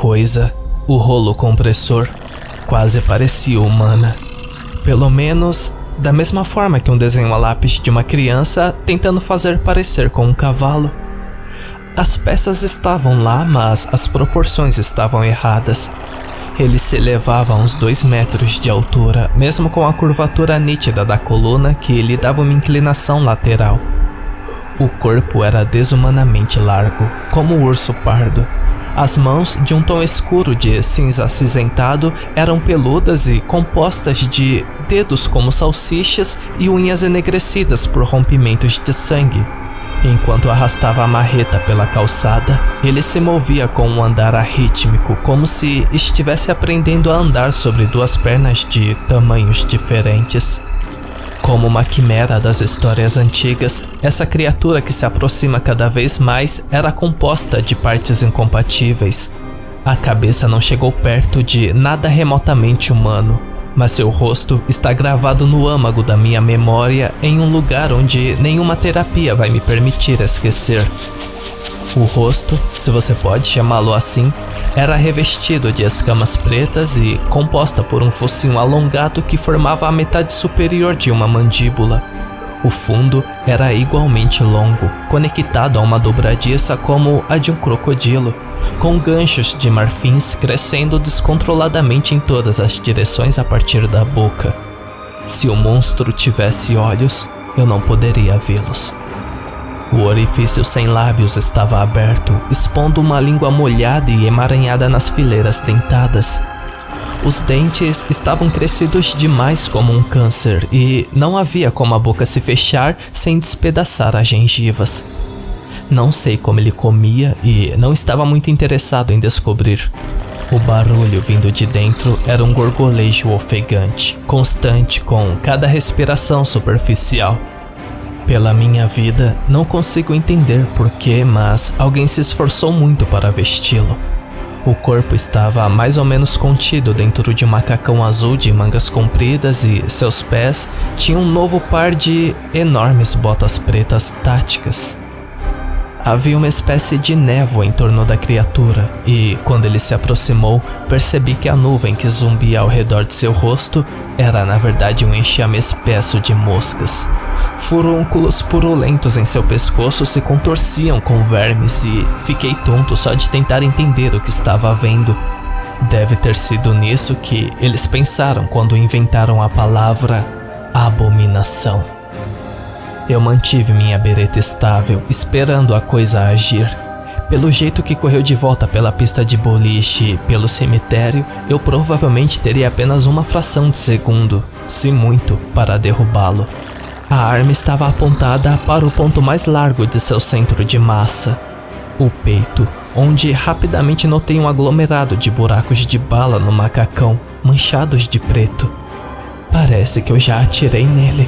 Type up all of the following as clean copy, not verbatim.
coisa, o rolo compressor, quase parecia humana. Pelo menos da mesma forma que um desenho a lápis de uma criança tentando fazer parecer com um cavalo. As peças estavam lá, mas as proporções estavam erradas. Ele se elevava a uns 2 metros de altura, mesmo com a curvatura nítida da coluna que lhe dava uma inclinação lateral. O corpo era desumanamente largo, como o urso pardo. As mãos, de um tom escuro de cinza acinzentado, eram peludas e compostas de dedos como salsichas e unhas enegrecidas por rompimentos de sangue. Enquanto arrastava a marreta pela calçada, ele se movia com um andar arrítmico, como se estivesse aprendendo a andar sobre 2 pernas de tamanhos diferentes. Como uma quimera das histórias antigas, essa criatura que se aproxima cada vez mais era composta de partes incompatíveis. A cabeça não chegou perto de nada remotamente humano, mas seu rosto está gravado no âmago da minha memória em um lugar onde nenhuma terapia vai me permitir esquecer. O rosto, se você pode chamá-lo assim, era revestido de escamas pretas e composta por um focinho alongado que formava a metade superior de uma mandíbula. O fundo era igualmente longo, conectado a uma dobradiça como a de um crocodilo, com ganchos de marfins crescendo descontroladamente em todas as direções a partir da boca. Se o monstro tivesse olhos, eu não poderia vê-los. O orifício sem lábios estava aberto, expondo uma língua molhada e emaranhada nas fileiras dentadas. Os dentes estavam crescidos demais como um câncer e não havia como a boca se fechar sem despedaçar as gengivas. Não sei como ele comia e não estava muito interessado em descobrir. O barulho vindo de dentro era um gorgolejo ofegante, constante com cada respiração superficial. Pela minha vida, não consigo entender porquê, mas alguém se esforçou muito para vesti-lo. O corpo estava mais ou menos contido dentro de um macacão azul de mangas compridas e seus pés tinham um novo par de enormes botas pretas táticas. Havia uma espécie de névoa em torno da criatura e, quando ele se aproximou, percebi que a nuvem que zumbia ao redor de seu rosto era na verdade um enxame espesso de moscas. Furúnculos purulentos em seu pescoço se contorciam com vermes e fiquei tonto só de tentar entender o que estava vendo. Deve ter sido nisso que eles pensaram quando inventaram a palavra abominação. Eu mantive minha bereta estável, esperando a coisa agir. Pelo jeito que correu de volta pela pista de boliche e pelo cemitério, eu provavelmente teria apenas uma fração de segundo, se muito, para derrubá-lo. A arma estava apontada para o ponto mais largo de seu centro de massa, o peito, onde rapidamente notei um aglomerado de buracos de bala no macacão, manchados de preto. Parece que eu já atirei nele.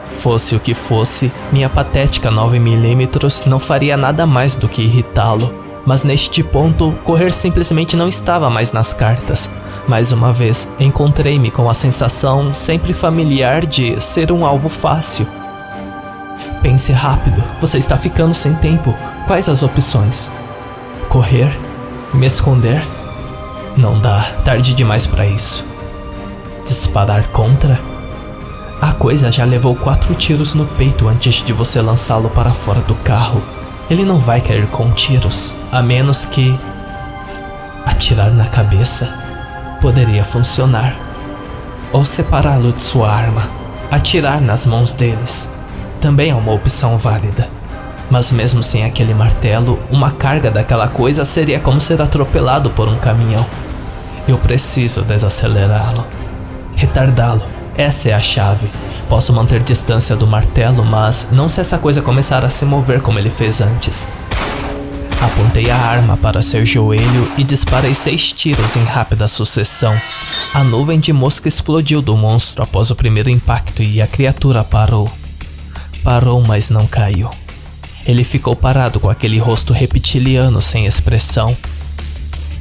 Fosse o que fosse, minha patética 9mm não faria nada mais do que irritá-lo, mas neste ponto, correr simplesmente não estava mais nas cartas. Mais uma vez, encontrei-me com a sensação sempre familiar de ser um alvo fácil. Pense rápido, você está ficando sem tempo. Quais as opções? Correr? Me esconder? Não dá, tarde demais para isso. Disparar contra? A coisa já levou 4 tiros no peito antes de você lançá-lo para fora do carro. Ele não vai cair com tiros, a menos que... Atirar na cabeça? Poderia funcionar. Ou separá-lo de sua arma, atirar nas mãos deles. Também é uma opção válida. Mas mesmo sem aquele martelo, uma carga daquela coisa seria como ser atropelado por um caminhão. Eu preciso desacelerá-lo. Retardá-lo. Essa é a chave. Posso manter distância do martelo, mas não se essa coisa começar a se mover como ele fez antes. Apontei a arma para seu joelho e disparei 6 tiros em rápida sucessão. A nuvem de mosca explodiu do monstro após o primeiro impacto e a criatura parou. Parou, mas não caiu. Ele ficou parado com aquele rosto reptiliano sem expressão.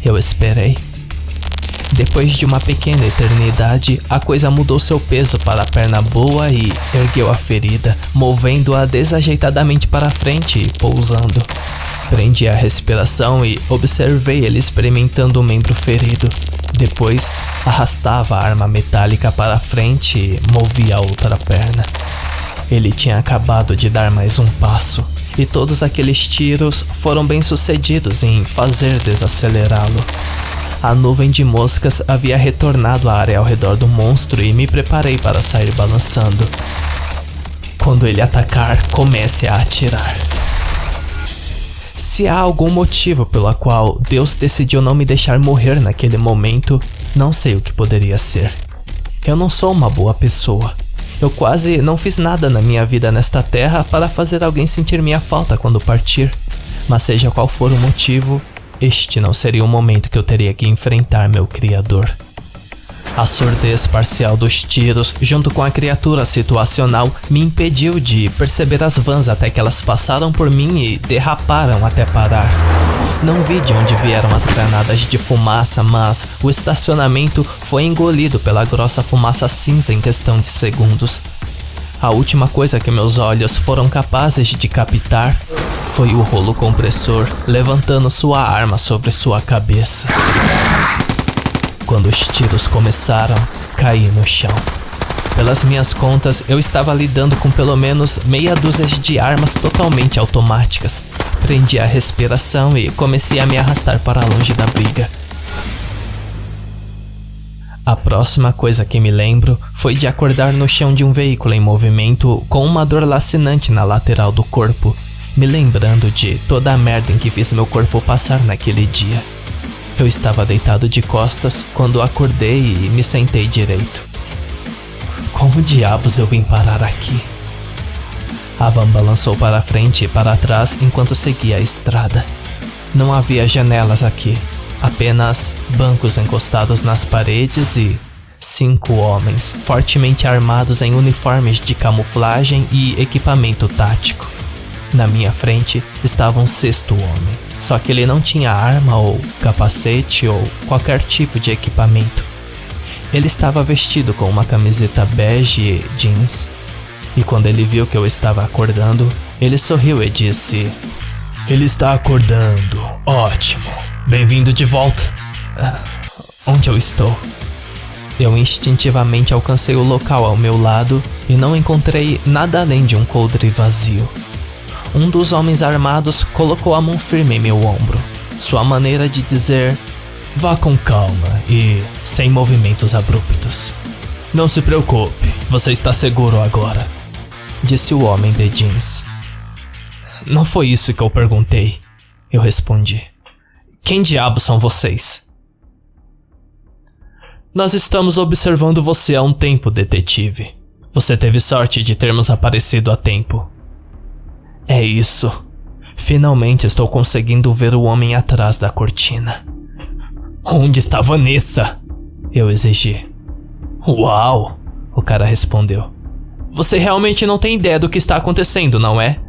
Eu esperei. Depois de uma pequena eternidade, a coisa mudou seu peso para a perna boa e ergueu a ferida, movendo-a desajeitadamente para frente e pousando. Prendi a respiração e observei ele experimentando o membro ferido. Depois, arrastava a arma metálica para frente e movia a outra perna. Ele tinha acabado de dar mais um passo, e todos aqueles tiros foram bem-sucedidos em fazer desacelerá-lo. A nuvem de moscas havia retornado à área ao redor do monstro e me preparei para sair balançando. Quando ele atacar, comece a atirar. Se há algum motivo pelo qual Deus decidiu não me deixar morrer naquele momento, não sei o que poderia ser. Eu não sou uma boa pessoa. Eu quase não fiz nada na minha vida nesta terra para fazer alguém sentir minha falta quando partir. Mas seja qual for o motivo, este não seria o momento que eu teria que enfrentar meu Criador. A surdez parcial dos tiros, junto com a criatura situacional, me impediu de perceber as vans até que elas passaram por mim e derraparam até parar. Não vi de onde vieram as granadas de fumaça, mas o estacionamento foi engolido pela grossa fumaça cinza em questão de segundos. A última coisa que meus olhos foram capazes de captar foi o rolo compressor levantando sua arma sobre sua cabeça. Quando os tiros começaram, caí no chão. Pelas minhas contas, eu estava lidando com pelo menos meia dúzia de armas totalmente automáticas. Prendi a respiração e comecei a me arrastar para longe da briga. A próxima coisa que me lembro foi de acordar no chão de um veículo em movimento com uma dor lacinante na lateral do corpo, me lembrando de toda a merda em que fiz meu corpo passar naquele dia. Eu estava deitado de costas quando acordei e me sentei direito. Como diabos eu vim parar aqui? A van balançou para frente e para trás enquanto seguia a estrada. Não havia janelas aqui, apenas bancos encostados nas paredes e 5 homens fortemente armados em uniformes de camuflagem e equipamento tático. Na minha frente estava um 6º homem, só que ele não tinha arma ou capacete ou qualquer tipo de equipamento. Ele estava vestido com uma camiseta bege e jeans. E quando ele viu que eu estava acordando, ele sorriu e disse: "Ele está acordando, ótimo, bem-vindo de volta." Onde eu estou? Eu instintivamente alcancei o local ao meu lado e não encontrei nada além de um coldre vazio. Um dos homens armados colocou a mão firme em meu ombro, sua maneira de dizer: "Vá com calma e sem movimentos abruptos. Não se preocupe, você está seguro agora", disse o homem de jeans. "Não foi isso que eu perguntei", eu respondi. "Quem diabos são vocês?" "Nós estamos observando você há um tempo, detetive. Você teve sorte de termos aparecido a tempo." "É isso. Finalmente estou conseguindo ver o homem atrás da cortina." "Onde está Vanessa?" eu exigi. "Uau!" o cara respondeu. "Você realmente não tem ideia do que está acontecendo, não é?"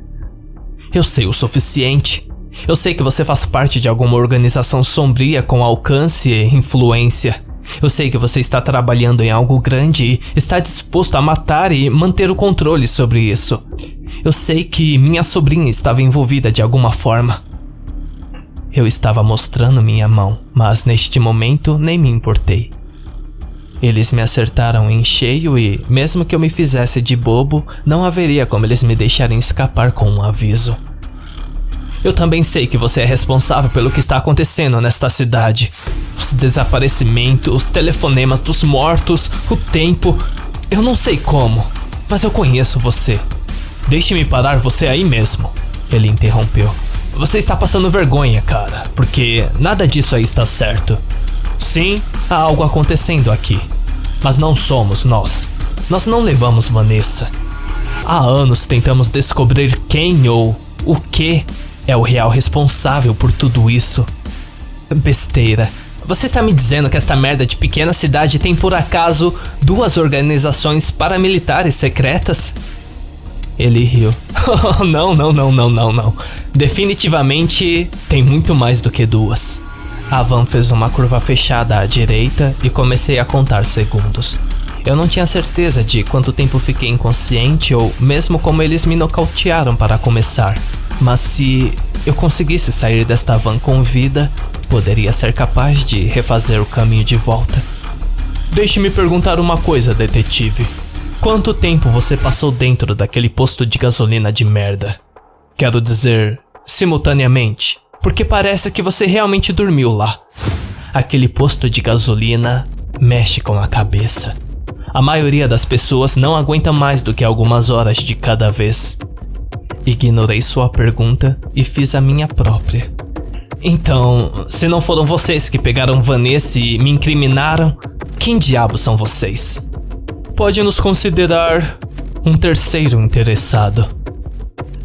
"Eu sei o suficiente. Eu sei que você faz parte de alguma organização sombria com alcance e influência. Eu sei que você está trabalhando em algo grande e está disposto a matar e manter o controle sobre isso. Eu sei que minha sobrinha estava envolvida de alguma forma." Eu estava mostrando minha mão, mas neste momento nem me importei. Eles me acertaram em cheio e, mesmo que eu me fizesse de bobo, não haveria como eles me deixarem escapar com um aviso. "Eu também sei que você é responsável pelo que está acontecendo nesta cidade. Os desaparecimentos, os telefonemas dos mortos, o tempo... Eu não sei como, mas eu conheço você." "Deixe-me parar você aí mesmo", ele interrompeu. "Você está passando vergonha, cara, porque nada disso aí está certo. Sim, há algo acontecendo aqui, mas não somos nós. Nós não levamos Vanessa. Há anos tentamos descobrir quem ou o que é o real responsável por tudo isso." "Besteira. Você está me dizendo que esta merda de pequena cidade tem por acaso 2 organizações paramilitares secretas?" Ele riu. Não. Definitivamente tem muito mais do que 2. A van fez uma curva fechada à direita e comecei a contar segundos. Eu não tinha certeza de quanto tempo fiquei inconsciente ou mesmo como eles me nocautearam para começar. Mas se eu conseguisse sair desta van com vida, poderia ser capaz de refazer o caminho de volta. Deixe-me perguntar uma coisa, detetive. Quanto tempo você passou dentro daquele posto de gasolina de merda? Quero dizer, simultaneamente, porque parece que você realmente dormiu lá. Aquele posto de gasolina mexe com a cabeça. A maioria das pessoas não aguenta mais do que algumas horas de cada vez. Ignorei sua pergunta e fiz a minha própria. Então, se não foram vocês que pegaram Vanessa e me incriminaram, quem diabos são vocês? Pode nos considerar um terceiro interessado.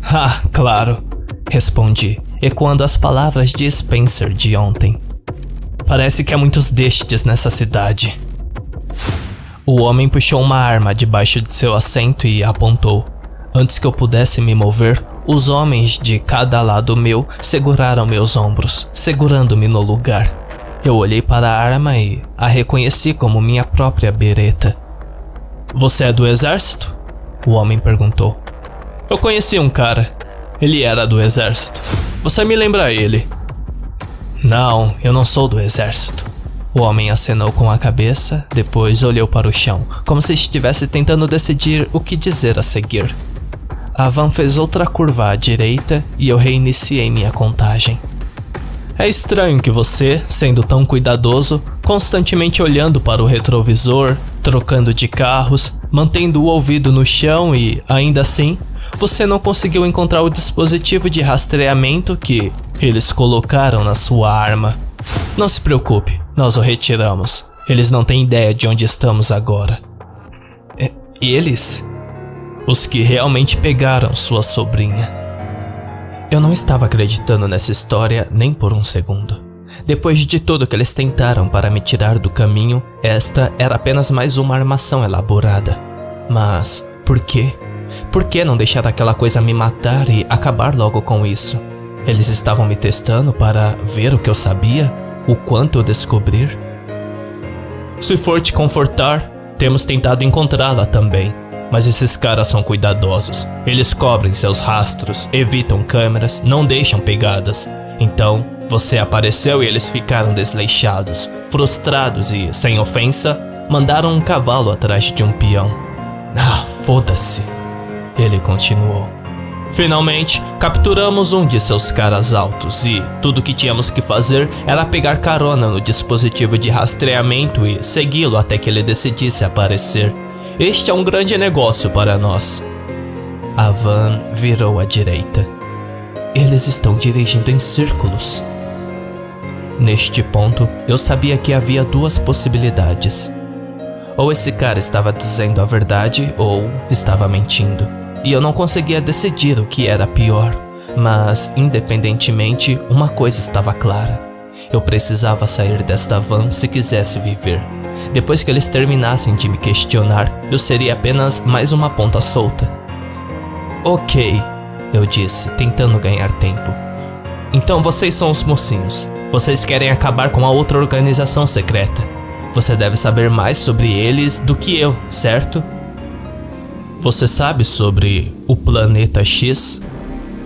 Ah, claro, respondi, ecoando as palavras de Spencer de ontem. Parece que há muitos destes nessa cidade. O homem puxou uma arma debaixo de seu assento e apontou. Antes que eu pudesse me mover, os homens de cada lado meu seguraram meus ombros, segurando-me no lugar. Eu olhei para a arma e a reconheci como minha própria bereta. Você é do exército? O homem perguntou. Eu conheci um cara. Ele era do exército. Você me lembra ele? Não, eu não sou do exército. O homem acenou com a cabeça, depois olhou para o chão, como se estivesse tentando decidir o que dizer a seguir. A van fez outra curva à direita e eu reiniciei minha contagem. É estranho que você, sendo tão cuidadoso, constantemente olhando para o retrovisor, trocando de carros, mantendo o ouvido no chão e, ainda assim, você não conseguiu encontrar o dispositivo de rastreamento que eles colocaram na sua arma. Não se preocupe, nós o retiramos. Eles não têm ideia de onde estamos agora. Eles? Os que realmente pegaram sua sobrinha. Eu não estava acreditando nessa história nem por um segundo. Depois de tudo que eles tentaram para me tirar do caminho, esta era apenas mais uma armação elaborada. Mas, por quê? Por que não deixar aquela coisa me matar e acabar logo com isso? Eles estavam me testando para ver o que eu sabia? O quanto eu descobrir? Se for te confortar, temos tentado encontrá-la também. Mas esses caras são cuidadosos. Eles cobrem seus rastros, evitam câmeras, não deixam pegadas. Então, você apareceu e eles ficaram desleixados, frustrados e, sem ofensa, mandaram um cavalo atrás de um peão. Ah, foda-se. Ele continuou. Finalmente, capturamos um de seus caras altos e tudo que tínhamos que fazer era pegar carona no dispositivo de rastreamento e segui-lo até que ele decidisse aparecer. Este é um grande negócio para nós. A van virou à direita. Eles estão dirigindo em círculos. Neste ponto, eu sabia que havia duas possibilidades. Ou esse cara estava dizendo a verdade ou estava mentindo. E eu não conseguia decidir o que era pior. Mas, independentemente, uma coisa estava clara. Eu precisava sair desta van se quisesse viver. Depois que eles terminassem de me questionar, eu seria apenas mais uma ponta solta. Ok, eu disse, tentando ganhar tempo. Então vocês são os mocinhos. Vocês querem acabar com a outra organização secreta. Você deve saber mais sobre eles do que eu, certo? Você sabe sobre o Planeta X?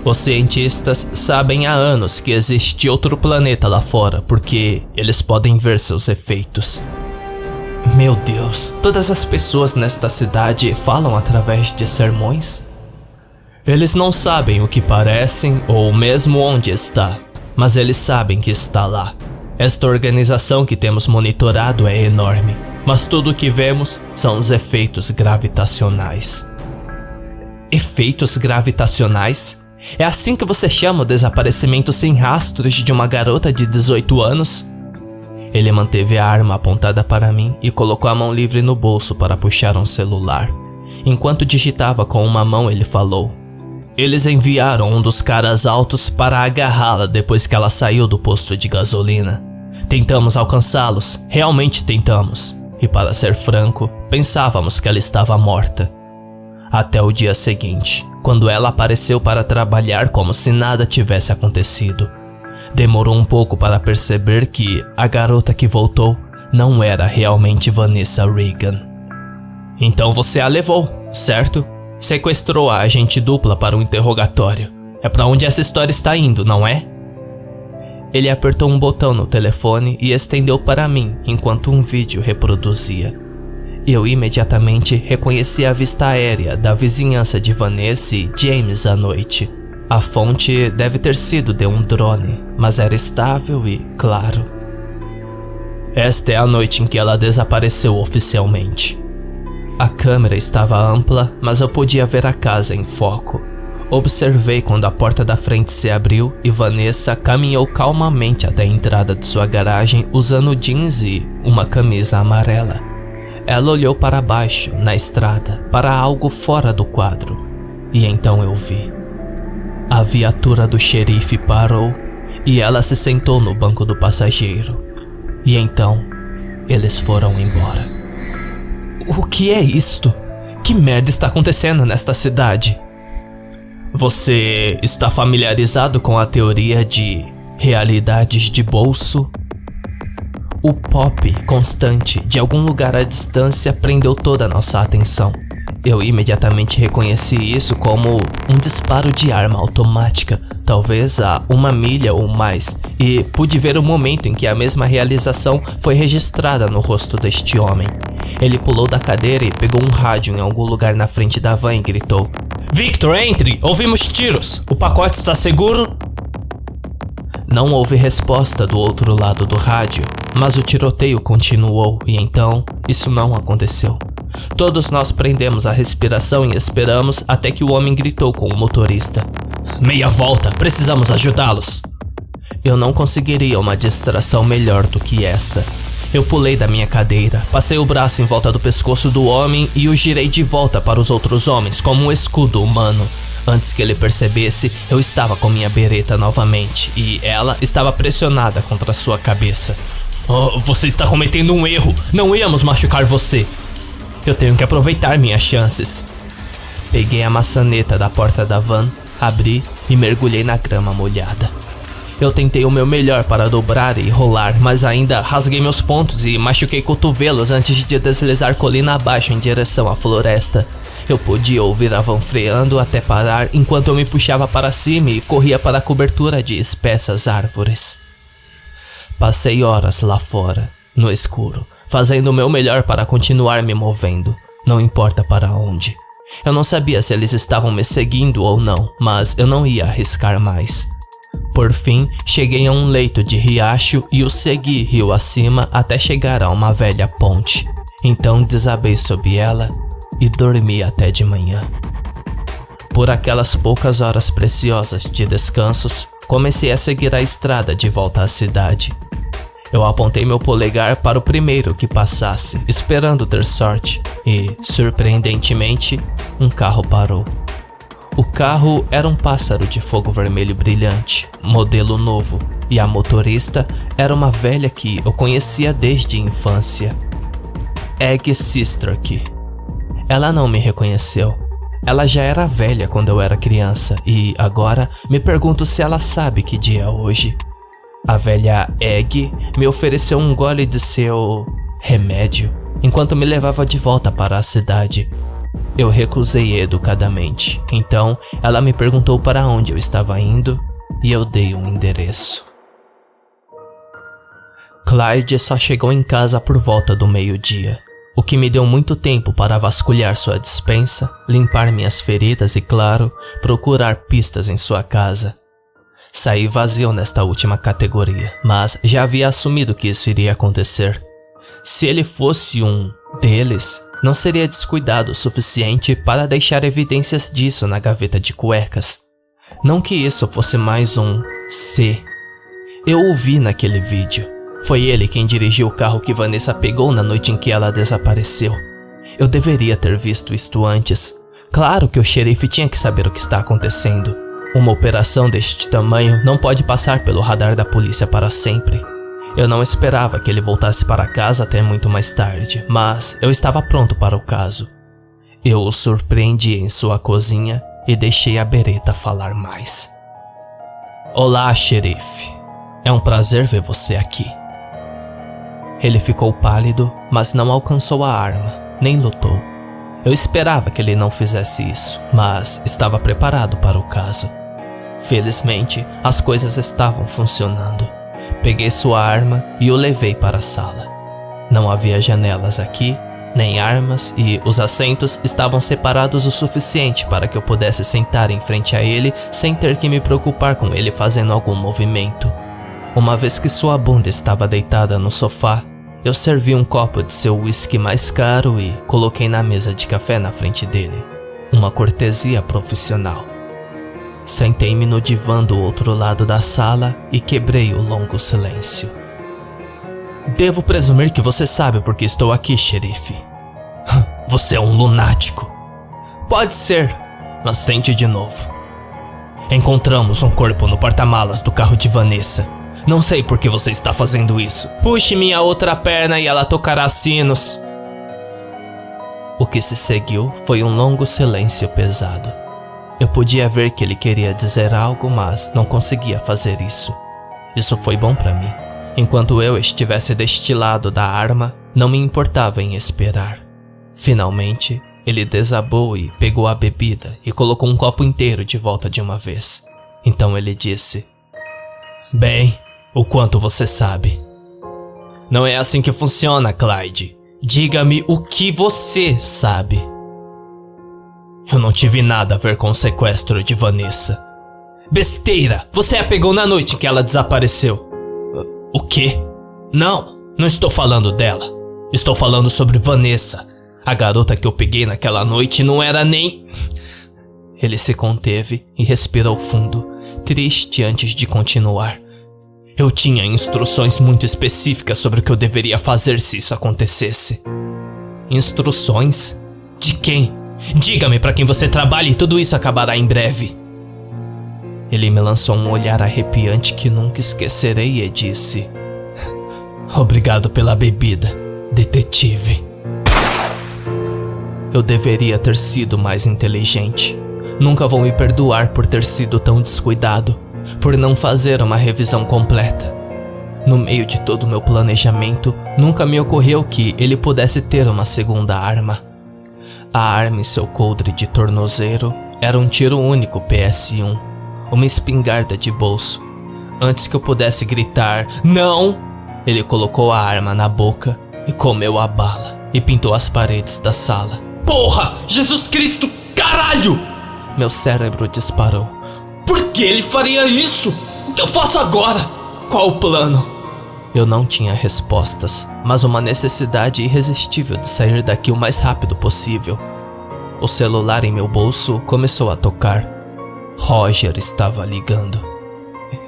Os cientistas sabem há anos que existe outro planeta lá fora, porque eles podem ver seus efeitos. Meu Deus, todas as pessoas nesta cidade falam através de sermões? Eles não sabem o que parecem ou mesmo onde está, mas eles sabem que está lá. Esta organização que temos monitorado é enorme, mas tudo o que vemos são os efeitos gravitacionais. Efeitos gravitacionais? É assim que você chama o desaparecimento sem rastros de uma garota de 18 anos? Ele manteve a arma apontada para mim e colocou a mão livre no bolso para puxar um celular. Enquanto digitava com uma mão, ele falou: Eles enviaram um dos caras altos para agarrá-la depois que ela saiu do posto de gasolina. Tentamos alcançá-los, realmente tentamos. E para ser franco, pensávamos que ela estava morta. Até o dia seguinte, quando ela apareceu para trabalhar como se nada tivesse acontecido. Demorou um pouco para perceber que a garota que voltou não era realmente Vanessa Reagan. Então você a levou, certo? Sequestrou a agente dupla para um interrogatório. É para onde essa história está indo, não é? Ele apertou um botão no telefone e estendeu para mim enquanto um vídeo reproduzia. Eu imediatamente reconheci a vista aérea da vizinhança de Vanessa e James à noite. A fonte deve ter sido de um drone, mas era estável e claro. Esta é a noite em que ela desapareceu oficialmente. A câmera estava ampla, mas eu podia ver a casa em foco. Observei quando a porta da frente se abriu e Vanessa caminhou calmamente até a entrada de sua garagem usando jeans e uma camisa amarela. Ela olhou para baixo, na estrada, para algo fora do quadro. E então eu vi. A viatura do xerife parou e ela se sentou no banco do passageiro. E então, eles foram embora. O que é isto? Que merda está acontecendo nesta cidade? Você está familiarizado com a teoria de realidades de bolso? O pop constante de algum lugar à distância prendeu toda a nossa atenção. Eu imediatamente reconheci isso como um disparo de arma automática, talvez a 1 milha ou mais, e pude ver o momento em que a mesma realização foi registrada no rosto deste homem. Ele pulou da cadeira e pegou um rádio em algum lugar na frente da van e gritou: "Victor, entre! Ouvimos tiros! O pacote está seguro?" Não houve resposta do outro lado do rádio, mas o tiroteio continuou e então isso não aconteceu. Todos nós prendemos a respiração e esperamos até que o homem gritou com o motorista: "Meia volta, precisamos ajudá-los." Eu não conseguiria uma distração melhor do que essa. Eu pulei da minha cadeira, passei o braço em volta do pescoço do homem e o girei de volta para os outros homens como um escudo humano. Antes que ele percebesse, eu estava com minha bereta novamente e ela estava pressionada contra sua cabeça. "Oh, você está cometendo um erro, não íamos machucar você." Eu tenho que aproveitar minhas chances. Peguei a maçaneta da porta da van, abri e mergulhei na grama molhada. Eu tentei o meu melhor para dobrar e rolar, mas ainda rasguei meus pontos e machuquei cotovelos antes de deslizar colina abaixo em direção à floresta. Eu podia ouvir a van freando até parar enquanto eu me puxava para cima e corria para a cobertura de espessas árvores. Passei horas lá fora, no escuro, fazendo o meu melhor para continuar me movendo, não importa para onde. Eu não sabia se eles estavam me seguindo ou não, mas eu não ia arriscar mais. Por fim, cheguei a um leito de riacho e o segui rio acima até chegar a uma velha ponte. Então desabei sob ela e dormi até de manhã. Por aquelas poucas horas preciosas de descansos, comecei a seguir a estrada de volta à cidade. Eu apontei meu polegar para o primeiro que passasse, esperando ter sorte, e, surpreendentemente, um carro parou. O carro era um pássaro de fogo vermelho brilhante, modelo novo, e a motorista era uma velha que eu conhecia desde a infância. Egg Sisterke. Ela não me reconheceu. Ela já era velha quando eu era criança e agora me pergunto se ela sabe que dia é hoje. A velha Egg me ofereceu um gole de seu remédio enquanto me levava de volta para a cidade. Eu recusei educadamente, então ela me perguntou para onde eu estava indo e eu dei um endereço. Clyde só chegou em casa por volta do meio-dia, o que me deu muito tempo para vasculhar sua despensa, limpar minhas feridas e, claro, procurar pistas em sua casa. Saí vazio nesta última categoria, mas já havia assumido que isso iria acontecer. Se ele fosse um deles, não seria descuidado o suficiente para deixar evidências disso na gaveta de cuecas. Não que isso fosse mais um C. Eu o vi naquele vídeo. Foi ele quem dirigiu o carro que Vanessa pegou na noite em que ela desapareceu. Eu deveria ter visto isto antes. Claro que o xerife tinha que saber o que está acontecendo. Uma operação deste tamanho não pode passar pelo radar da polícia para sempre. Eu não esperava que ele voltasse para casa até muito mais tarde, mas eu estava pronto para o caso. Eu o surpreendi em sua cozinha e deixei a bereta falar mais. "Olá, xerife. É um prazer ver você aqui. Ele ficou pálido, mas não alcançou a arma, nem lutou. Eu esperava que ele não fizesse isso, mas estava preparado para o caso. Felizmente, as coisas estavam funcionando. Peguei sua arma e o levei para a sala. Não havia janelas aqui, nem armas, e os assentos estavam separados o suficiente para que eu pudesse sentar em frente a ele sem ter que me preocupar com ele fazendo algum movimento. Uma vez que sua bunda estava deitada no sofá, eu servi um copo de seu whisky mais caro e coloquei na mesa de café na frente dele. Uma cortesia profissional. Sentei-me no divã do outro lado da sala e quebrei o longo silêncio. Devo presumir que você sabe por que estou aqui, xerife. Você é um lunático. Pode ser, mas tente de novo. Encontramos um corpo no porta-malas do carro de Vanessa. Não sei por que você está fazendo isso. Puxe minha outra perna e ela tocará sinos. O que se seguiu foi um longo silêncio pesado. Eu podia ver que ele queria dizer algo, mas não conseguia fazer isso. Isso foi bom para mim. Enquanto eu estivesse deste lado da arma, não me importava em esperar. Finalmente, ele desabou e pegou a bebida e colocou um copo inteiro de volta de uma vez. Então ele disse: Bem, o quanto você sabe? Não é assim que funciona, Clyde. Diga-me o que você sabe. Eu não tive nada a ver com o sequestro de Vanessa. Besteira! Você a pegou na noite que ela desapareceu. O quê? Não estou falando dela. Estou falando sobre Vanessa. A garota que eu peguei naquela noite não era nem... Ele se conteve e respirou fundo, triste antes de continuar. Eu tinha instruções muito específicas sobre o que eu deveria fazer se isso acontecesse. Instruções? De quem? Diga-me para quem você trabalha e tudo isso acabará em breve. Ele me lançou um olhar arrepiante que nunca esquecerei e disse: Obrigado pela bebida, detetive. Eu deveria ter sido mais inteligente. Nunca vou me perdoar por ter sido tão descuidado, por não fazer uma revisão completa. No meio de todo o meu planejamento, nunca me ocorreu que ele pudesse ter uma segunda arma. A arma em seu coldre de tornozelo era um tiro único PS1, uma espingarda de bolso. Antes que eu pudesse gritar "Não!", ele colocou a arma na boca e comeu a bala e pintou as paredes da sala. Porra! Jesus Cristo! Caralho! Meu cérebro disparou. Por que ele faria isso? O que eu faço agora? Qual o plano? Eu não tinha respostas, mas uma necessidade irresistível de sair daqui o mais rápido possível. O celular em meu bolso começou a tocar. Roger estava ligando.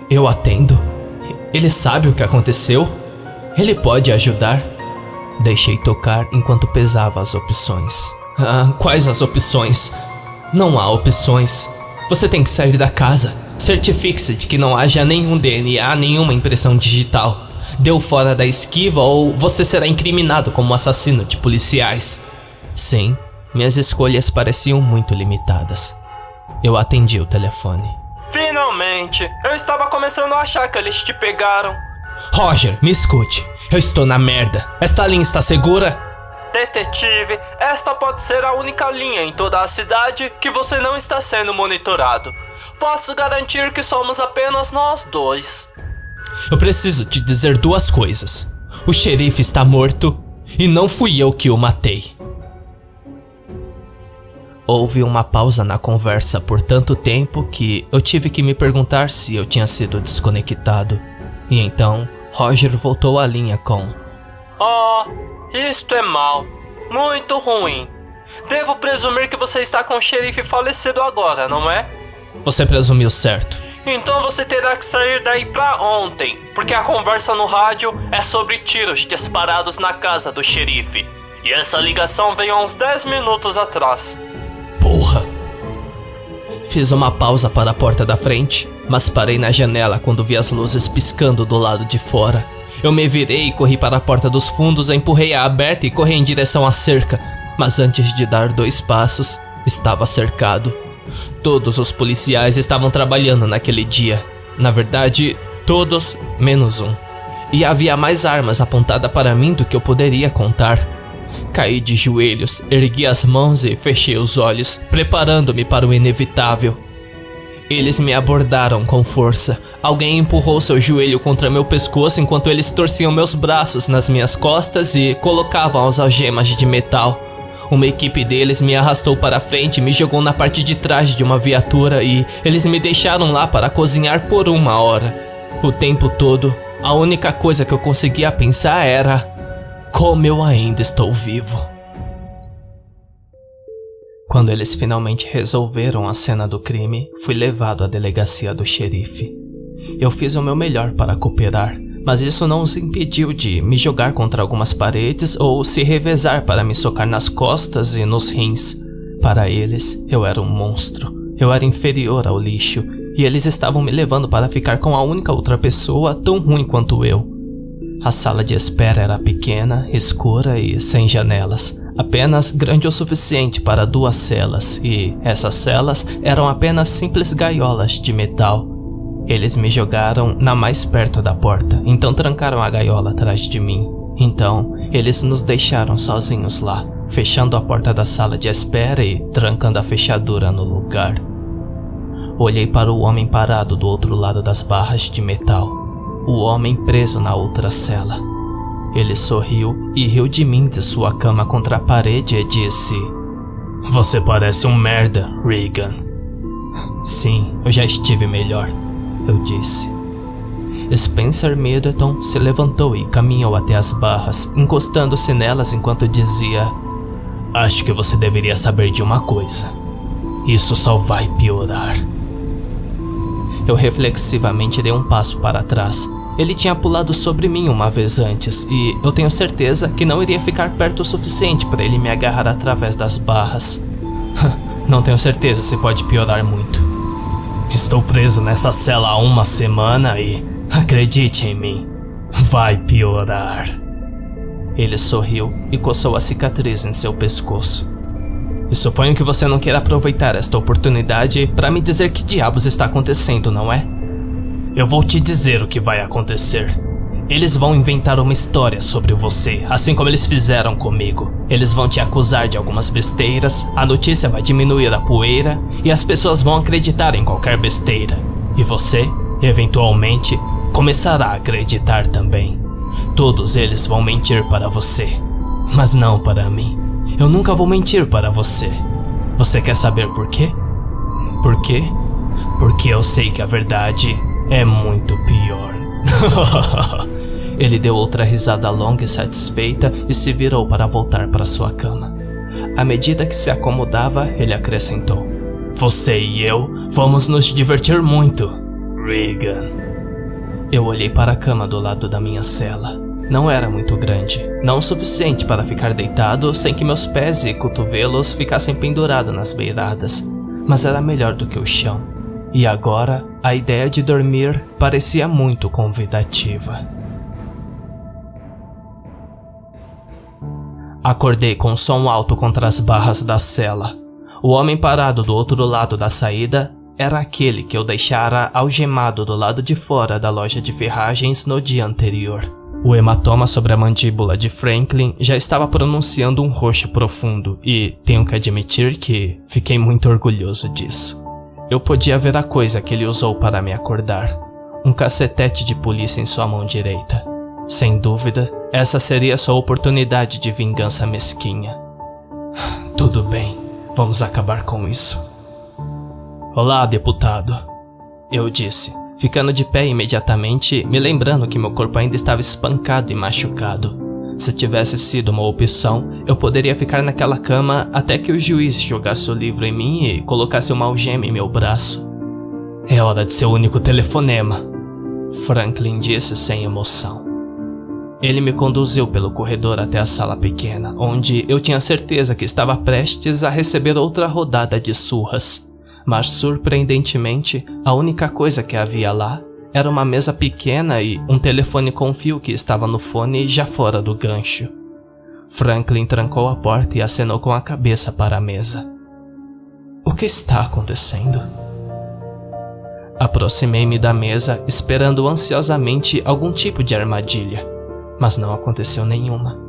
Eu atendo. Ele sabe o que aconteceu? Ele pode ajudar? Deixei tocar enquanto pesava as opções. Quais as opções? Não há opções. Você tem que sair da casa. Certifique-se de que não haja nenhum DNA, nenhuma impressão digital. Deu fora da esquiva ou você será incriminado como assassino de policiais. Sim, minhas escolhas pareciam muito limitadas. Eu atendi o telefone. Finalmente! Eu estava começando a achar que eles te pegaram. Roger, me escute. Eu estou na merda. Esta linha está segura? Detetive, esta pode ser a única linha em toda a cidade que você não está sendo monitorado. Posso garantir que somos apenas nós dois. Eu preciso te dizer duas coisas. O xerife está morto e não fui eu que o matei. Houve uma pausa na conversa por tanto tempo que eu tive que me perguntar se eu tinha sido desconectado. E então, Roger voltou à linha com: isto é mal. Muito ruim. Devo presumir que você está com o xerife falecido agora, não é? Você presumiu certo. Então você terá que sair daí pra ontem, porque a conversa no rádio é sobre tiros disparados na casa do xerife. E essa ligação veio há uns 10 minutos atrás. Porra! Fiz uma pausa para a porta da frente, mas parei na janela quando vi as luzes piscando do lado de fora. Eu me virei e corri para a porta dos fundos, empurrei-a aberta e corri em direção à cerca. Mas antes de dar 2 passos, estava cercado. Todos os policiais estavam trabalhando naquele dia. Na verdade, Todos menos um. E havia mais armas apontadas para mim do que eu poderia contar. Caí de joelhos, ergui as mãos e fechei os olhos, preparando-me para o inevitável. Eles me abordaram com força. Alguém empurrou seu joelho contra meu pescoço enquanto eles torciam meus braços nas minhas costas e colocavam as algemas de metal. Uma equipe deles me arrastou para frente e me jogou na parte de trás de uma viatura e eles me deixaram lá para cozinhar por 1 hora. O tempo todo, a única coisa que eu conseguia pensar era: como eu ainda estou vivo. Quando eles finalmente resolveram a cena do crime, fui levado à delegacia do xerife. Eu fiz o meu melhor para cooperar, mas isso não os impediu de me jogar contra algumas paredes ou se revezar para me socar nas costas e nos rins. Para eles, eu era um monstro. Eu era inferior ao lixo, e eles estavam me levando para ficar com a única outra pessoa tão ruim quanto eu. A sala de espera era pequena, escura e sem janelas. Apenas grande o suficiente para 2 celas, e essas celas eram apenas simples gaiolas de metal. Eles me jogaram na mais perto da porta, então trancaram a gaiola atrás de mim. Então, eles nos deixaram sozinhos lá, fechando a porta da sala de espera e trancando a fechadura no lugar. Olhei para o homem parado do outro lado das barras de metal, o homem preso na outra cela. Ele sorriu e riu de mim de sua cama contra a parede e disse: "Você parece um merda, Regan." "Sim, eu já estive melhor," eu disse. Spencer Middleton se levantou e caminhou até as barras, encostando-se nelas enquanto dizia: "Acho que você deveria saber de uma coisa. Isso só vai piorar." Eu reflexivamente dei um passo para trás. Ele tinha pulado sobre mim uma vez antes, e eu tenho certeza que não iria ficar perto o suficiente para ele me agarrar através das barras. Não tenho certeza se pode piorar muito. Estou preso nessa cela há 1 semana e, acredite em mim, vai piorar. Ele sorriu e coçou a cicatriz em seu pescoço. E suponho que você não queira aproveitar esta oportunidade para me dizer que diabos está acontecendo, não é? Eu vou te dizer o que vai acontecer. Eles vão inventar uma história sobre você, assim como eles fizeram comigo. Eles vão te acusar de algumas besteiras, a notícia vai diminuir a poeira e as pessoas vão acreditar em qualquer besteira. E você, eventualmente, começará a acreditar também. Todos eles vão mentir para você, mas não para mim. Eu nunca vou mentir para você. Você quer saber por quê? Por quê? Porque eu sei que a verdade é muito pior. Ele deu outra risada longa e satisfeita e se virou para voltar para sua cama. À medida que se acomodava, ele acrescentou: "Você e eu vamos nos divertir muito, Regan." Eu olhei para a cama do lado da minha cela. Não era muito grande, não o suficiente para ficar deitado sem que meus pés e cotovelos ficassem pendurados nas beiradas, mas era melhor do que o chão. E agora, a ideia de dormir parecia muito convidativa. Acordei com um som alto contra as barras da cela. O homem parado do outro lado da saída era aquele que eu deixara algemado do lado de fora da loja de ferragens no dia anterior. O hematoma sobre a mandíbula de Franklin já estava pronunciando um roxo profundo e tenho que admitir que fiquei muito orgulhoso disso. Eu podia ver a coisa que ele usou para me acordar. Um cacetete de polícia em sua mão direita. Sem dúvida, essa seria sua oportunidade de vingança mesquinha. Tudo bem, vamos acabar com isso. "Olá, deputado," eu disse, ficando de pé imediatamente, me lembrando que meu corpo ainda estava espancado e machucado. Se tivesse sido uma opção, eu poderia ficar naquela cama até que o juiz jogasse o livro em mim e colocasse uma algema em meu braço. "É hora de seu único telefonema," Franklin disse sem emoção. Ele me conduziu pelo corredor até a sala pequena, onde eu tinha certeza que estava prestes a receber outra rodada de surras. Mas, surpreendentemente, a única coisa que havia lá era uma mesa pequena e um telefone com fio que estava no fone já fora do gancho. Franklin trancou a porta e acenou com a cabeça para a mesa. "O que está acontecendo?" Aproximei-me da mesa, esperando ansiosamente algum tipo de armadilha, mas não aconteceu nenhuma.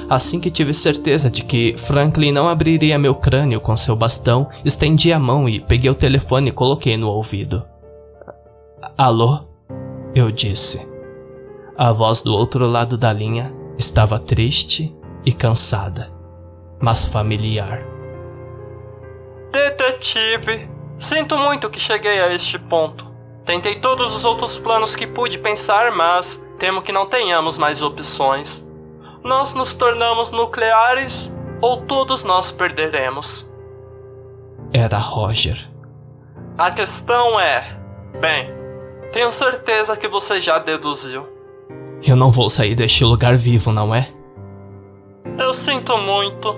Assim que tive certeza de que Franklin não abriria meu crânio com seu bastão, estendi a mão e peguei o telefone e coloquei no ouvido. Alô? Eu disse. A voz do outro lado da linha estava triste e cansada, mas familiar. Detetive, sinto muito que cheguei a este ponto. Tentei todos os outros planos que pude pensar, mas temo que não tenhamos mais opções. Nós nos tornamos nucleares ou todos nós perderemos. Era Roger. A questão é... Bem, tenho certeza que você já deduziu. Eu não vou sair deste lugar vivo, não é? Eu sinto muito.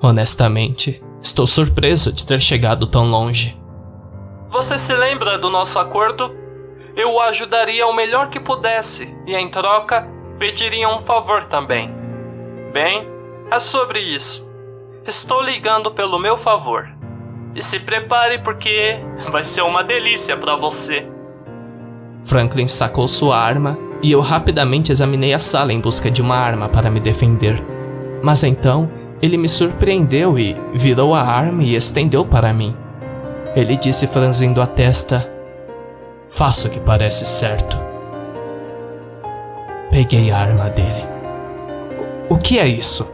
Honestamente, estou surpreso de ter chegado tão longe. Você se lembra do nosso acordo? Eu o ajudaria o melhor que pudesse e, em troca, pediria um favor também. Bem, é sobre isso. Estou ligando pelo meu favor. E se prepare porque vai ser uma delícia para você. Franklin sacou sua arma e eu rapidamente examinei a sala em busca de uma arma para me defender. Mas então, ele me surpreendeu e virou a arma e estendeu para mim. Ele disse franzindo a testa: "Faça o que parece certo." Peguei a arma dele. O que é isso?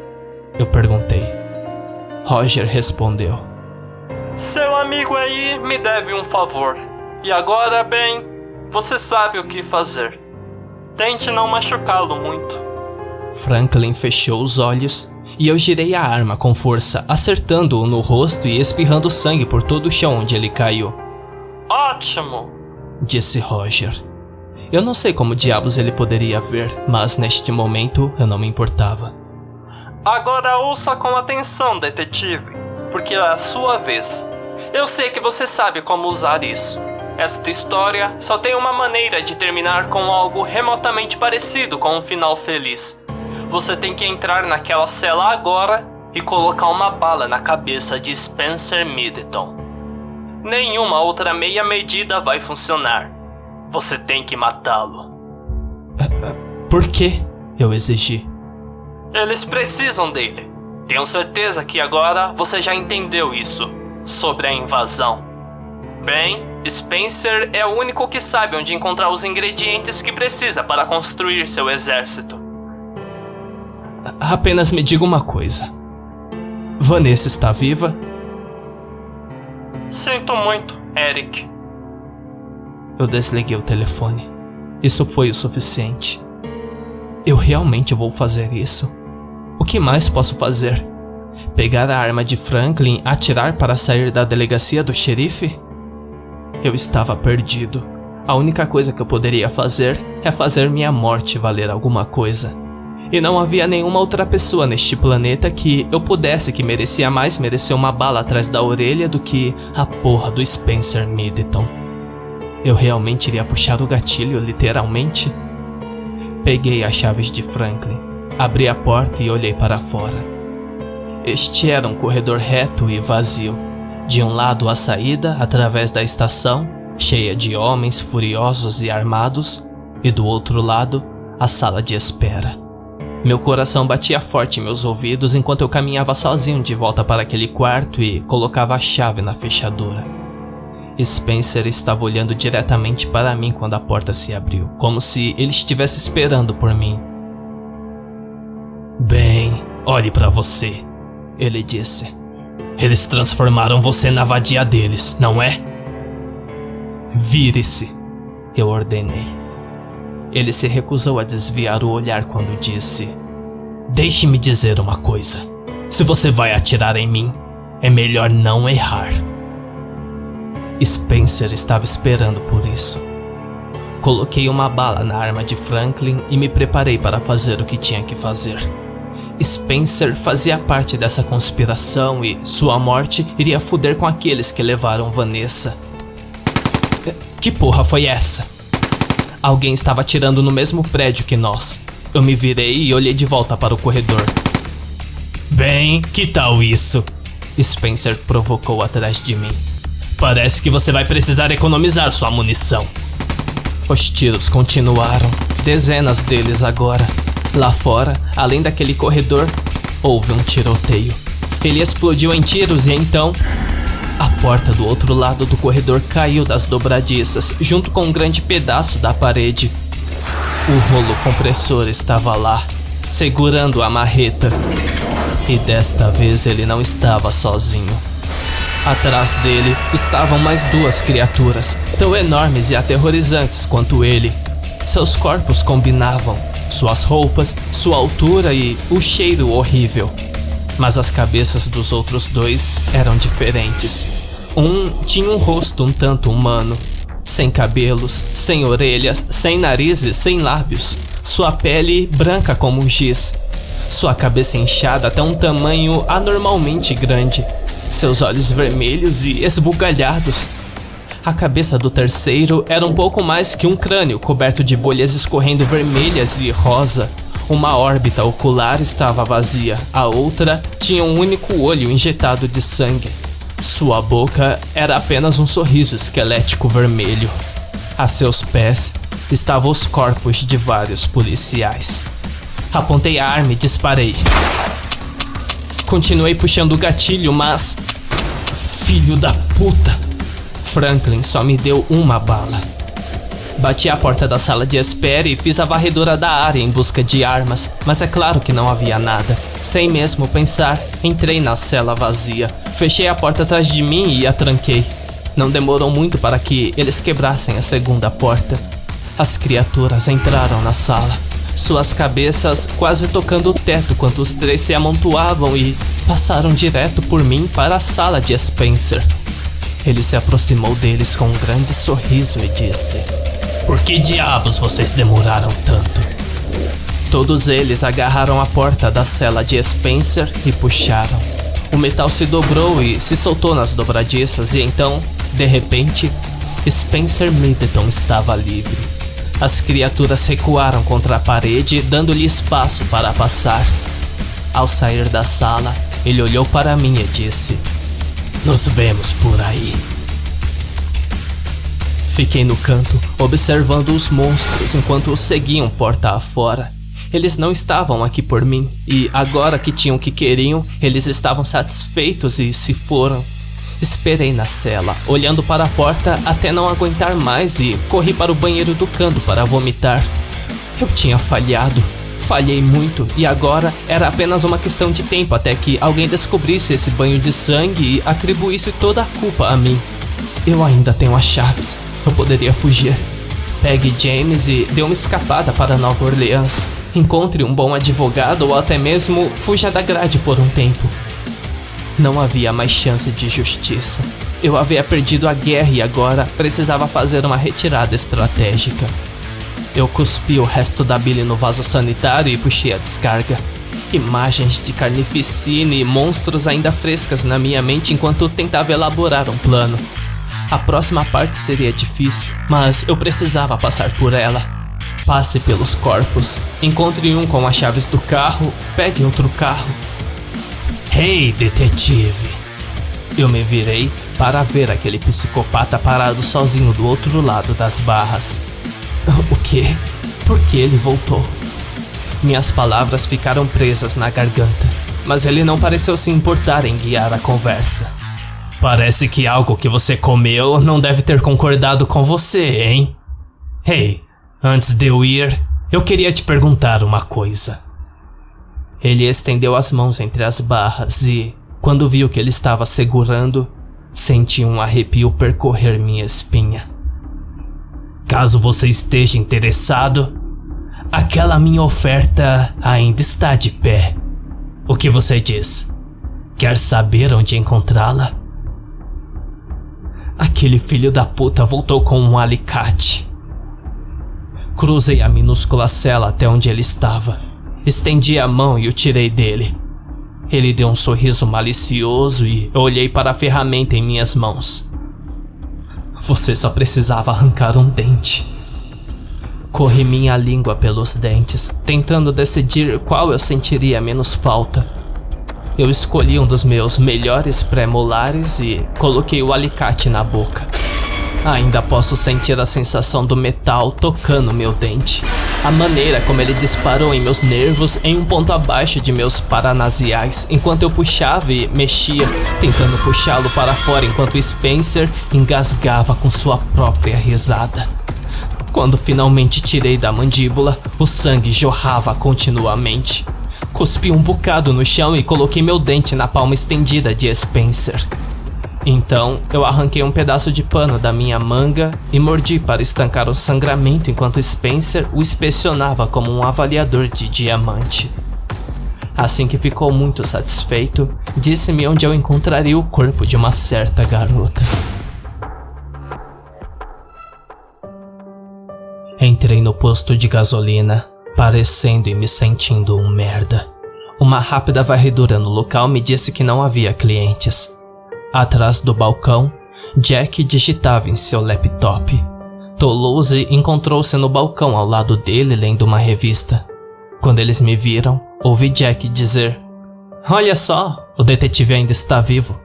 Eu perguntei. Roger respondeu: Seu amigo aí me deve um favor. E agora, bem, você sabe o que fazer. Tente não machucá-lo muito. Franklin fechou os olhos e eu girei a arma com força, acertando-o no rosto e espirrando sangue por todo o chão onde ele caiu. Ótimo! Disse Roger. Eu não sei como diabos ele poderia ver, mas neste momento eu não me importava. Agora ouça com atenção, detetive, porque é a sua vez. Eu sei que você sabe como usar isso. Esta história só tem uma maneira de terminar com algo remotamente parecido com um final feliz. Você tem que entrar naquela cela agora e colocar uma bala na cabeça de Spencer Middleton. Nenhuma outra meia medida vai funcionar. Você tem que matá-lo. Por quê? Eu exigi. Eles precisam dele. Tenho certeza que agora você já entendeu isso, sobre a invasão. Bem, Spencer é o único que sabe onde encontrar os ingredientes que precisa para construir seu exército. Apenas me diga uma coisa. Vanessa está viva? Sinto muito, Eric. Eu desliguei o telefone. Isso foi o suficiente. Eu realmente vou fazer isso? O que mais posso fazer? Pegar a arma de Franklin e atirar para sair da delegacia do xerife? Eu estava perdido. A única coisa que eu poderia fazer é fazer minha morte valer alguma coisa. E não havia nenhuma outra pessoa neste planeta que que merecia mais merecer uma bala atrás da orelha do que a porra do Spencer Middleton. Eu realmente iria puxar o gatilho, literalmente? Peguei as chaves de Franklin, abri a porta e olhei para fora. Este era um corredor reto e vazio. De um lado a saída, através da estação, cheia de homens furiosos e armados, e do outro lado, a sala de espera. Meu coração batia forte em meus ouvidos enquanto eu caminhava sozinho de volta para aquele quarto e colocava a chave na fechadura. Spencer estava olhando diretamente para mim quando a porta se abriu, como se ele estivesse esperando por mim. "Bem, olhe para você", ele disse. "Eles transformaram você na vadia deles, não é?" "Vire-se", eu ordenei. Ele se recusou a desviar o olhar quando disse: "Deixe-me dizer uma coisa. Se você vai atirar em mim, é melhor não errar." Spencer estava esperando por isso. Coloquei uma bala na arma de Franklin e me preparei para fazer o que tinha que fazer. Spencer fazia parte dessa conspiração e sua morte iria foder com aqueles que levaram Vanessa. Que porra foi essa? Alguém estava atirando no mesmo prédio que nós. Eu me virei e olhei de volta para o corredor. "Bem, que tal isso?" Spencer provocou atrás de mim. Parece que você vai precisar economizar sua munição. Os tiros continuaram, dezenas deles agora. Lá fora, além daquele corredor, houve um tiroteio. Ele explodiu em tiros e então... a porta do outro lado do corredor caiu das dobradiças, junto com um grande pedaço da parede. O rolo compressor estava lá, segurando a marreta. E desta vez ele não estava sozinho. Atrás dele estavam mais duas criaturas, tão enormes e aterrorizantes quanto ele. Seus corpos combinavam, suas roupas, sua altura e o cheiro horrível. Mas as cabeças dos outros dois eram diferentes. Um tinha um rosto um tanto humano, sem cabelos, sem orelhas, sem nariz e sem lábios. Sua pele branca como um giz. Sua cabeça inchada até um tamanho anormalmente grande. Seus olhos vermelhos e esbugalhados. A cabeça do terceiro era um pouco mais que um crânio coberto de bolhas escorrendo vermelhas e rosa. Uma órbita ocular estava vazia, a outra tinha um único olho injetado de sangue. Sua boca era apenas um sorriso esquelético vermelho. A seus pés estavam os corpos de vários policiais. Apontei a arma e disparei. Continuei puxando o gatilho, mas... filho da puta! Franklin só me deu uma bala. Bati a porta da sala de espera e fiz a varredura da área em busca de armas, mas é claro que não havia nada. Sem mesmo pensar, entrei na cela vazia. Fechei a porta atrás de mim e a tranquei. Não demorou muito para que eles quebrassem a segunda porta. As criaturas entraram na sala, suas cabeças quase tocando o teto quando os três se amontoavam e passaram direto por mim para a sala de Spencer. Ele se aproximou deles com um grande sorriso e disse: "Por que diabos vocês demoraram tanto?" Todos eles agarraram a porta da cela de Spencer e puxaram. O metal se dobrou e se soltou nas dobradiças e então, de repente, Spencer Middleton estava livre. As criaturas recuaram contra a parede, dando-lhe espaço para passar. Ao sair da sala, ele olhou para mim e disse: "Nos vemos por aí." Fiquei no canto, observando os monstros enquanto os seguiam porta afora. Eles não estavam aqui por mim, e agora que tinham o que queriam, eles estavam satisfeitos e se foram. Esperei na cela, olhando para a porta até não aguentar mais e corri para o banheiro do canto para vomitar. Eu tinha falhado. Falhei muito e agora era apenas uma questão de tempo até que alguém descobrisse esse banho de sangue e atribuísse toda a culpa a mim. Eu ainda tenho as chaves. Eu poderia fugir. Pegue James e dê uma escapada para Nova Orleans. Encontre um bom advogado ou até mesmo fuja da grade por um tempo. Não havia mais chance de justiça. Eu havia perdido a guerra e agora precisava fazer uma retirada estratégica. Eu cuspi o resto da bile no vaso sanitário e puxei a descarga. Imagens de carnificina e monstros ainda frescas na minha mente enquanto tentava elaborar um plano. A próxima parte seria difícil, mas eu precisava passar por ela. Passe pelos corpos, encontre um com as chaves do carro, pegue outro carro. Hey, detetive! Eu me virei para ver aquele psicopata parado sozinho do outro lado das barras. O quê? Por que ele voltou? Minhas palavras ficaram presas na garganta, mas ele não pareceu se importar em guiar a conversa. Parece que algo que você comeu não deve ter concordado com você, hein? Hey, antes de eu ir, eu queria te perguntar uma coisa. Ele estendeu as mãos entre as barras e, quando viu que ele estava segurando, senti um arrepio percorrer minha espinha. Caso você esteja interessado, aquela minha oferta ainda está de pé. O que você diz? Quer saber onde encontrá-la? Aquele filho da puta voltou com um alicate. Cruzei a minúscula cela até onde ele estava. Estendi a mão e o tirei dele. Ele deu um sorriso malicioso e eu olhei para a ferramenta em minhas mãos. Você só precisava arrancar um dente. Corri minha língua pelos dentes, tentando decidir qual eu sentiria menos falta. eu escolhi um dos meus melhores pré-molares e coloquei o alicate na boca. Ainda posso sentir a sensação do metal tocando meu dente. A maneira como ele disparou em meus nervos em um ponto abaixo de meus paranasiais, enquanto eu puxava e mexia, tentando puxá-lo para fora enquanto Spencer engasgava com sua própria risada. Quando finalmente tirei da mandíbula, o sangue jorrava continuamente. Cuspi um bocado no chão e coloquei meu dente na palma estendida de Spencer. Então, eu arranquei um pedaço de pano da minha manga e mordi para estancar o sangramento enquanto Spencer o inspecionava como um avaliador de diamante. Assim que ficou muito satisfeito, disse-me onde eu encontraria o corpo de uma certa garota. Entrei no posto de gasolina, parecendo e me sentindo um merda. Uma rápida varredura no local me disse que não havia clientes. Atrás do balcão, Jack digitava em seu laptop. Toulouse encontrou-se no balcão ao lado dele lendo uma revista. Quando eles me viram, ouvi Jack dizer: "Olha só, o detetive ainda está vivo."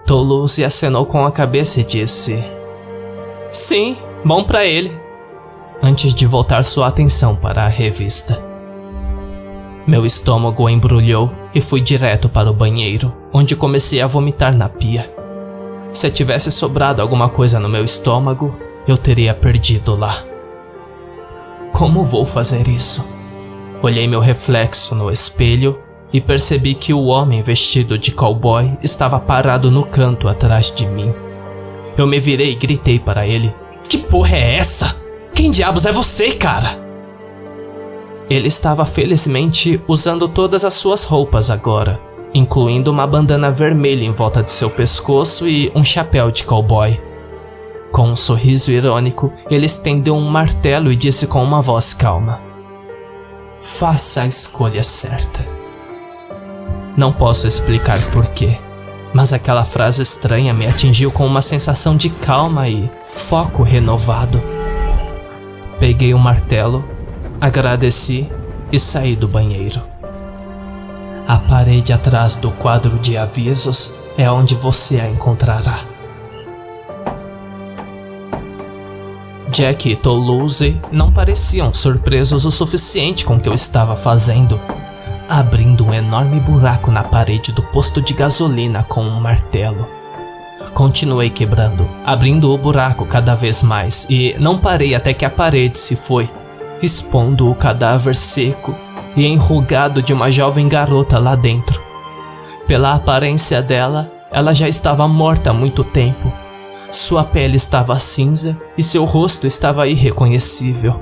Toulouse acenou com a cabeça e disse: "Sim, bom pra ele." Antes de voltar sua atenção para a revista. Meu estômago embrulhou e fui direto para o banheiro, onde comecei a vomitar na pia. Se tivesse sobrado alguma coisa no meu estômago, eu teria perdido lá. Como vou fazer isso? Olhei meu reflexo no espelho e percebi que o homem vestido de cowboy estava parado no canto atrás de mim. Eu me virei e gritei para ele: "Que porra é essa? Quem diabos é você, cara?" Ele estava felizmente usando todas as suas roupas agora, incluindo uma bandana vermelha em volta de seu pescoço e um chapéu de cowboy. Com um sorriso irônico, ele estendeu um martelo e disse com uma voz calma: "Faça a escolha certa." Não posso explicar porquê, mas aquela frase estranha me atingiu com uma sensação de calma e foco renovado. Peguei o martelo, agradeci e saí do banheiro. A parede atrás do quadro de avisos é onde você a encontrará. Jack e Toulouse não pareciam surpresos o suficiente com o que eu estava fazendo, abrindo um enorme buraco na parede do posto de gasolina com um martelo. Continuei quebrando, abrindo o buraco cada vez mais e não parei até que a parede se foi, expondo o cadáver seco e enrugado de uma jovem garota lá dentro. Pela aparência dela, ela já estava morta há muito tempo. Sua pele estava cinza e seu rosto estava irreconhecível,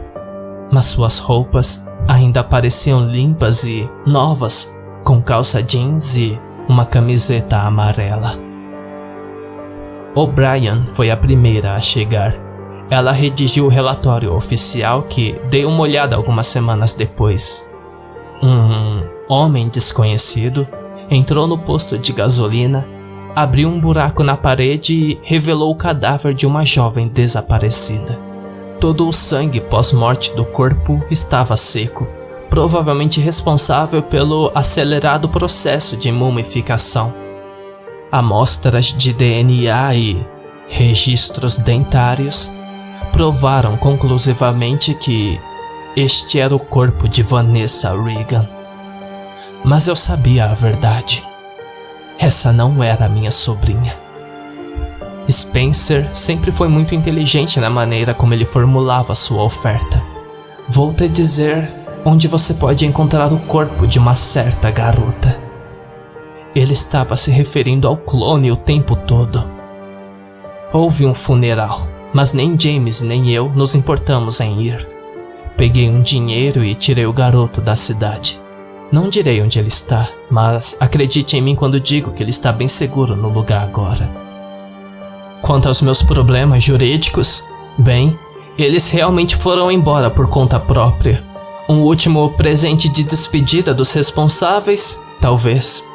mas suas roupas ainda pareciam limpas e novas, com calça jeans e uma camiseta amarela. O'Brien foi a primeira a chegar. Ela redigiu o relatório oficial que dei uma olhada algumas semanas depois. Um homem desconhecido entrou no posto de gasolina, abriu um buraco na parede e revelou o cadáver de uma jovem desaparecida. Todo o sangue pós-morte do corpo estava seco, provavelmente responsável pelo acelerado processo de mumificação. Amostras de DNA e registros dentários provaram conclusivamente que este era o corpo de Vanessa Regan. Mas eu sabia a verdade. Essa não era minha sobrinha. Spencer sempre foi muito inteligente na maneira como ele formulava sua oferta. Vou te dizer onde você pode encontrar o corpo de uma certa garota. Ele estava se referindo ao clone o tempo todo. Houve um funeral, mas nem James nem eu nos importamos em ir. Peguei um dinheiro e tirei o garoto da cidade. Não direi onde ele está, mas acredite em mim quando digo que ele está bem seguro no lugar agora. Quanto aos meus problemas jurídicos, bem, eles realmente foram embora por conta própria. Um último presente de despedida dos responsáveis, talvez.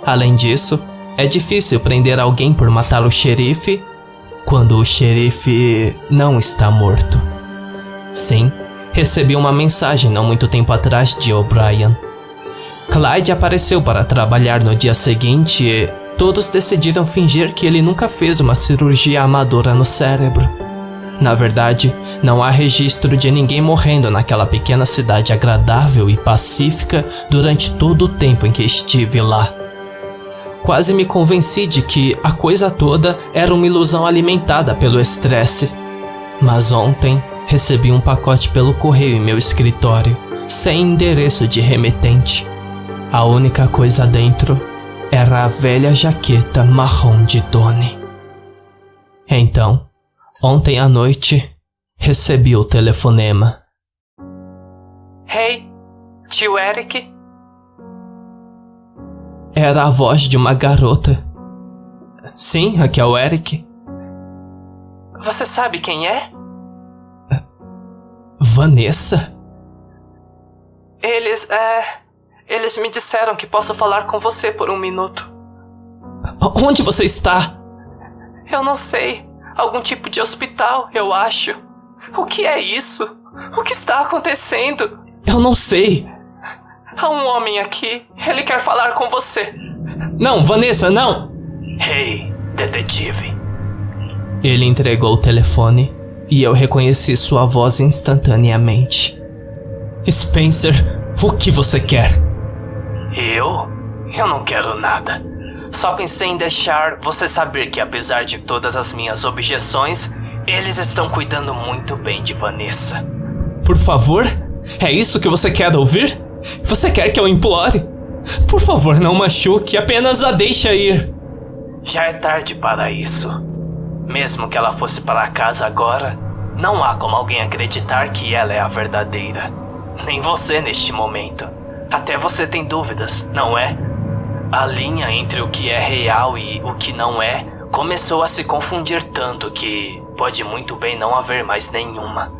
Além disso, é difícil prender alguém por matar o xerife quando o xerife não está morto. Sim, recebi uma mensagem não muito tempo atrás de O'Brien. Clyde apareceu para trabalhar no dia seguinte e todos decidiram fingir que ele nunca fez uma cirurgia amadora no cérebro. Na verdade, não há registro de ninguém morrendo naquela pequena cidade agradável e pacífica durante todo o tempo em que estive lá. Quase me convenci de que a coisa toda era uma ilusão alimentada pelo estresse. Mas ontem recebi um pacote pelo correio em meu escritório, sem endereço de remetente. A única coisa dentro era a velha jaqueta marrom de Tony. Então, ontem à noite, recebi o telefonema. Hey, tio Eric? Era a voz de uma garota. Sim, aqui é o Eric. Você sabe quem é? Vanessa? Eles me disseram que posso falar com você por um minuto. Onde você está? Eu não sei. Algum tipo de hospital, eu acho. O que é isso? O que está acontecendo? Eu não sei. Há um homem aqui. Ele quer falar com você. Não, Vanessa, não! Hey, detetive. Ele entregou o telefone e eu reconheci sua voz instantaneamente. Spencer, o que você quer? Eu não quero nada. Só pensei em deixar você saber que, apesar de todas as minhas objeções, eles estão cuidando muito bem de Vanessa. Por favor? É isso que você quer ouvir? Você quer que eu implore? Por favor, não machuque, apenas a deixa ir. Já é tarde para isso. Mesmo que ela fosse para casa agora, não há como alguém acreditar que ela é a verdadeira. Nem você neste momento. Até você tem dúvidas, não é? A linha entre o que é real e o que não é começou a se confundir tanto que pode muito bem não haver mais nenhuma.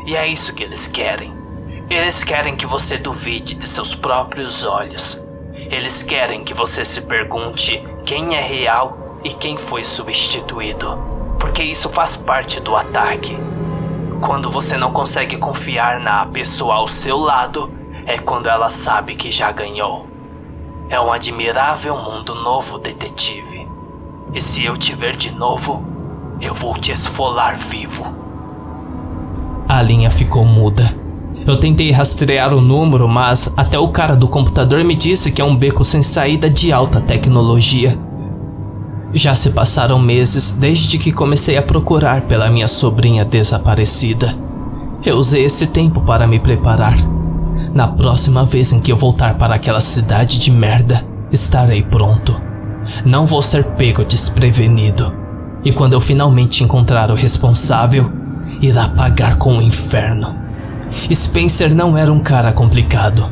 E é isso que eles querem. Eles querem que você duvide de seus próprios olhos. Eles querem que você se pergunte quem é real e quem foi substituído. Porque isso faz parte do ataque. Quando você não consegue confiar na pessoa ao seu lado, é quando ela sabe que já ganhou. É um admirável mundo novo, detetive. E se eu te ver de novo, eu vou te esfolar vivo. A linha ficou muda. Eu tentei rastrear o número, mas até o cara do computador me disse que é um beco sem saída de alta tecnologia. Já se passaram meses desde que comecei a procurar pela minha sobrinha desaparecida. Eu usei esse tempo para me preparar. Na próxima vez em que eu voltar para aquela cidade de merda, estarei pronto. Não vou ser pego desprevenido. E quando eu finalmente encontrar o responsável, irá pagar com o inferno. Spencer não era um cara complicado.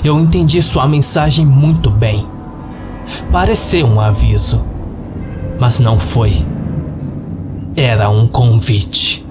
Eu entendi sua mensagem muito bem. Pareceu um aviso, mas não foi. Era um convite.